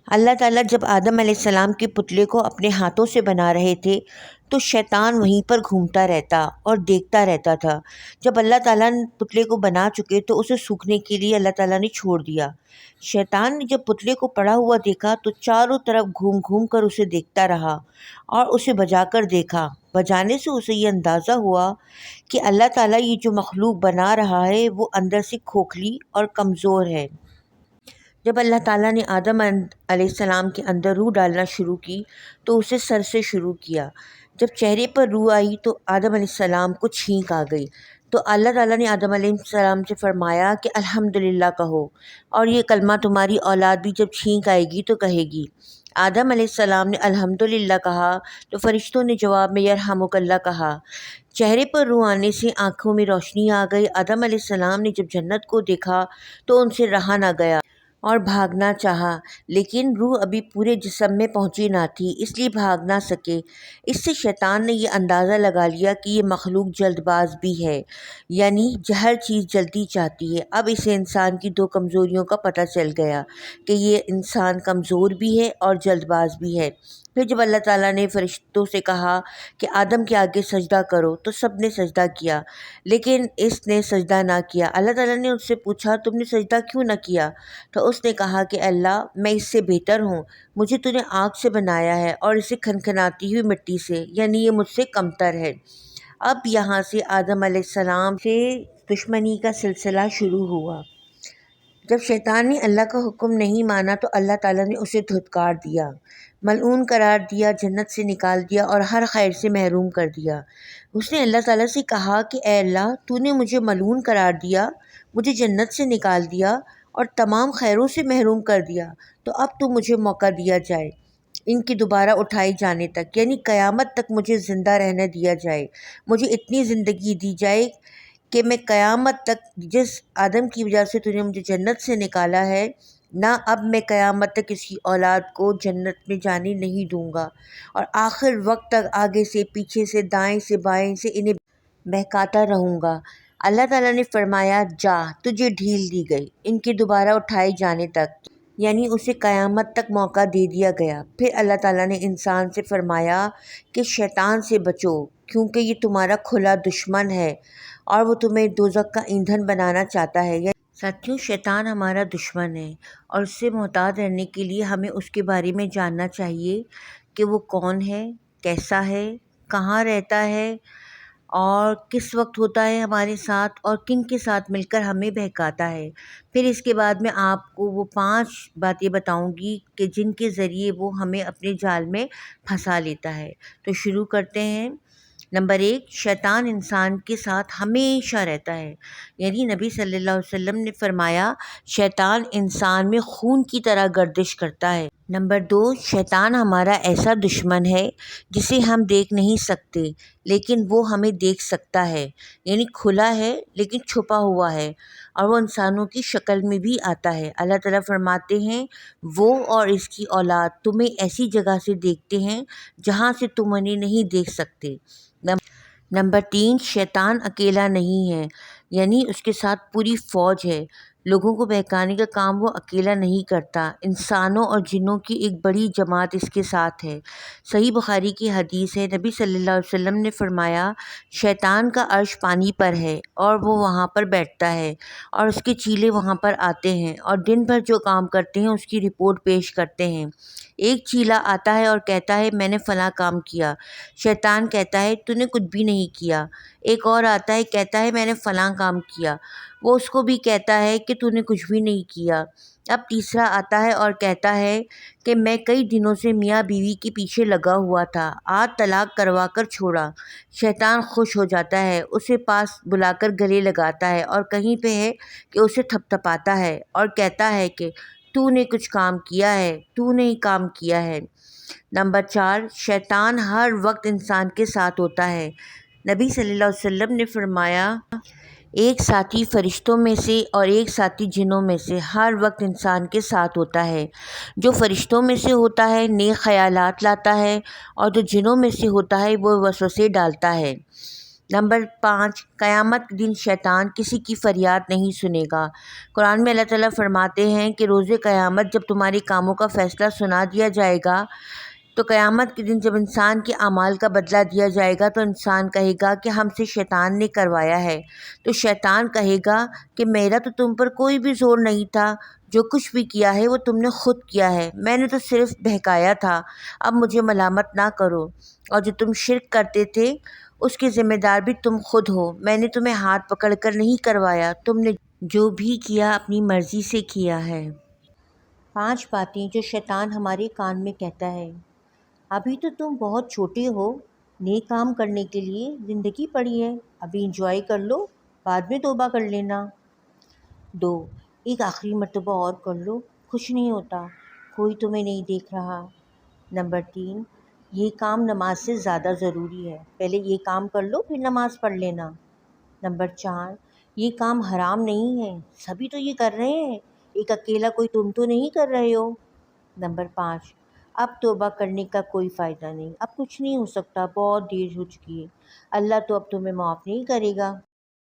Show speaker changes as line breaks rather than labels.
اللہ تعالیٰ جب آدم علیہ السلام کے پتلے کو اپنے ہاتھوں سے بنا رہے تھے تو شیطان وہیں پر گھومتا رہتا اور دیکھتا رہتا تھا۔ جب اللہ تعالیٰ نے پتلے کو بنا چکے تو اسے سوکھنے کے لیے اللہ تعالیٰ نے چھوڑ دیا۔ شیطان نے جب پتلے کو پڑا ہوا دیکھا تو چاروں طرف گھوم گھوم کر اسے دیکھتا رہا اور اسے بجا کر دیکھا۔ بجانے سے اسے یہ اندازہ ہوا کہ اللہ تعالیٰ یہ جو مخلوق بنا رہا ہے وہ اندر سے کھوکھلی اور کمزور ہے۔ جب اللہ تعالیٰ نے آدم علیہ السلام کے اندر روح ڈالنا شروع کی تو اسے سر سے شروع کیا۔ جب چہرے پر روح آئی تو آدم علیہ السلام کو چھینک آ گئی، تو اللہ تعالیٰ نے آدم علیہ السلام سے فرمایا کہ الحمدللہ کہو، اور یہ کلمہ تمہاری اولاد بھی جب چھینک آئے گی تو کہے گی۔ آدم علیہ السلام نے الحمدللہ کہا تو فرشتوں نے جواب میں یرحمک اللہ کہا۔ چہرے پر روح آنے سے آنکھوں میں روشنی آ گئی۔ آدم علیہ السلام نے جب جنت کو دیکھا تو ان سے رہا نہ گیا اور بھاگنا چاہا، لیکن روح ابھی پورے جسم میں پہنچی نہ تھی، اس لیے بھاگ نہ سکے۔ اس سے شیطان نے یہ اندازہ لگا لیا کہ یہ مخلوق جلد باز بھی ہے، یعنی ہر چیز جلدی چاہتی ہے۔ اب اسے انسان کی دو کمزوریوں کا پتہ چل گیا کہ یہ انسان کمزور بھی ہے اور جلد باز بھی ہے۔ پھر جب اللہ تعالیٰ نے فرشتوں سے کہا کہ آدم کے آگے سجدہ کرو تو سب نے سجدہ کیا، لیکن اس نے سجدہ نہ کیا۔ اللہ تعالیٰ نے اس سے پوچھا تم نے سجدہ کیوں نہ کیا؟ تو اس نے کہا کہ اللہ میں اس سے بہتر ہوں، مجھے تو نے آگ سے بنایا ہے اور اسے کھنکھناتی ہوئی مٹی سے، یعنی یہ مجھ سے کمتر ہے۔ اب یہاں سے آدم علیہ السلام سے دشمنی کا سلسلہ شروع ہوا۔ جب شیطان نے اللہ کا حکم نہیں مانا تو اللہ تعالیٰ نے اسے دھتکار دیا، ملعون قرار دیا، جنت سے نکال دیا اور ہر خیر سے محروم کر دیا۔ اس نے اللہ تعالیٰ سے کہا کہ اے اللہ، تو نے مجھے ملعون قرار دیا، مجھے جنت سے نکال دیا اور تمام خیروں سے محروم کر دیا، تو اب تو مجھے موقع دیا جائے ان کے دوبارہ اٹھائے جانے تک، یعنی قیامت تک مجھے زندہ رہنے دیا جائے، مجھے اتنی زندگی دی جائے کہ میں قیامت تک، جس آدم کی وجہ سے تو نے مجھے جنت سے نکالا ہے نہ، اب میں قیامت تک اس کی اولاد کو جنت میں جانے نہیں دوں گا، اور آخر وقت تک آگے سے پیچھے سے دائیں سے بائیں سے انہیں بہکاتا رہوں گا۔ اللہ تعالیٰ نے فرمایا جا، تجھے ڈھیل دی گئی ان کے دوبارہ اٹھائے جانے تک، یعنی اسے قیامت تک موقع دے دیا گیا۔ پھر اللہ تعالیٰ نے انسان سے فرمایا کہ شیطان سے بچو، کیونکہ یہ تمہارا کھلا دشمن ہے اور وہ تمہیں دوزخ کا ایندھن بنانا چاہتا ہے۔ ساتھیوں، شیطان ہمارا دشمن ہے اور اس سے محتاط رہنے کے لیے ہمیں اس کے بارے میں جاننا چاہیے کہ وہ کون ہے، کیسا ہے، کہاں رہتا ہے اور کس وقت ہوتا ہے ہمارے ساتھ، اور کن کے ساتھ مل کر ہمیں بہکاتا ہے۔ پھر اس کے بعد میں آپ کو وہ 5 باتیں بتاؤں گی کہ جن کے ذریعے وہ ہمیں اپنے جال میں پھنسا لیتا ہے۔ تو شروع کرتے ہیں۔ نمبر 1، شیطان انسان کے ساتھ ہمیشہ رہتا ہے، یعنی نبی صلی اللہ علیہ وسلم نے فرمایا شیطان انسان میں خون کی طرح گردش کرتا ہے۔ نمبر 2، شیطان ہمارا ایسا دشمن ہے جسے ہم دیکھ نہیں سکتے لیکن وہ ہمیں دیکھ سکتا ہے، یعنی کھلا ہے لیکن چھپا ہوا ہے، اور وہ انسانوں کی شکل میں بھی آتا ہے۔ اللہ تعالیٰ فرماتے ہیں وہ اور اس کی اولاد تمہیں ایسی جگہ سے دیکھتے ہیں جہاں سے تم انہیں نہیں دیکھ سکتے۔ نمبر 3، شیطان اکیلا نہیں ہے، یعنی اس کے ساتھ پوری فوج ہے۔ لوگوں کو بہکانے کا کام وہ اکیلا نہیں کرتا، انسانوں اور جنوں کی ایک بڑی جماعت اس کے ساتھ ہے۔ صحیح بخاری کی حدیث ہے، نبی صلی اللہ علیہ وسلم نے فرمایا شیطان کا عرش پانی پر ہے اور وہ وہاں پر بیٹھتا ہے اور اس کے چیلے وہاں پر آتے ہیں اور دن بھر جو کام کرتے ہیں اس کی رپورٹ پیش کرتے ہیں۔ ایک چیلا آتا ہے اور کہتا ہے میں نے فلاں کام کیا، شیطان کہتا ہے تو نے کچھ بھی نہیں کیا۔ ایک اور آتا ہے کہتا ہے میں نے فلاں کام کیا، وہ اس کو بھی کہتا ہے کہ تو نے کچھ بھی نہیں کیا۔ اب تیسرا آتا ہے اور کہتا ہے کہ میں کئی دنوں سے میاں بیوی کے پیچھے لگا ہوا تھا، آج طلاق کروا کر چھوڑا۔ شیطان خوش ہو جاتا ہے، اسے پاس بلا کر گلے لگاتا ہے اور کہیں پہ ہے کہ اسے تھپ تھپاتا ہے اور کہتا ہے کہ تو نے کچھ کام کیا ہے، تو نے ہی کام کیا ہے۔ نمبر 4، شیطان ہر وقت انسان کے ساتھ ہوتا ہے۔ نبی صلی اللہ علیہ وسلم نے فرمایا ایک ساتھی فرشتوں میں سے اور ایک ساتھی جنوں میں سے ہر وقت انسان کے ساتھ ہوتا ہے۔ جو فرشتوں میں سے ہوتا ہے نیک خیالات لاتا ہے اور جو جنوں میں سے ہوتا ہے وہ وسوسے ڈالتا ہے۔ نمبر 5، قیامت کے دن شیطان کسی کی فریاد نہیں سنے گا۔ قرآن میں اللہ تعالیٰ فرماتے ہیں کہ روز قیامت جب تمہارے کاموں کا فیصلہ سنا دیا جائے گا تو قیامت کے دن جب انسان کے اعمال کا بدلہ دیا جائے گا تو انسان کہے گا کہ ہم سے شیطان نے کروایا ہے۔ تو شیطان کہے گا کہ میرا تو تم پر کوئی بھی زور نہیں تھا، جو کچھ بھی کیا ہے وہ تم نے خود کیا ہے، میں نے تو صرف بہکایا تھا، اب مجھے ملامت نہ کرو، اور جو تم شرک کرتے تھے اس کے ذمہ دار بھی تم خود ہو، میں نے تمہیں ہاتھ پکڑ کر نہیں کروایا، تم نے جو بھی کیا اپنی مرضی سے کیا ہے۔ 5 باتیں جو شیطان ہمارے کان میں کہتا ہے۔ ابھی تو تم بہت چھوٹے ہو، نیک کام کرنے کے لیے زندگی پڑی ہے، ابھی انجوائے کر لو، بعد میں توبہ کر لینا۔ 2، ایک آخری مرتبہ اور کر لو، کچھ نہیں ہوتا، کوئی تمہیں نہیں دیکھ رہا۔ نمبر 3، یہ کام نماز سے زیادہ ضروری ہے، پہلے یہ کام کر لو پھر نماز پڑھ لینا۔ نمبر 4، یہ کام حرام نہیں ہے، سبھی تو یہ کر رہے ہیں، ایک اکیلا کوئی تم تو نہیں کر رہے ہو۔ نمبر 5، اب توبہ کرنے کا کوئی فائدہ نہیں، اب کچھ نہیں ہو سکتا، بہت دیر ہو چکی ہے، اللہ تو اب تمہیں معاف نہیں کرے گا۔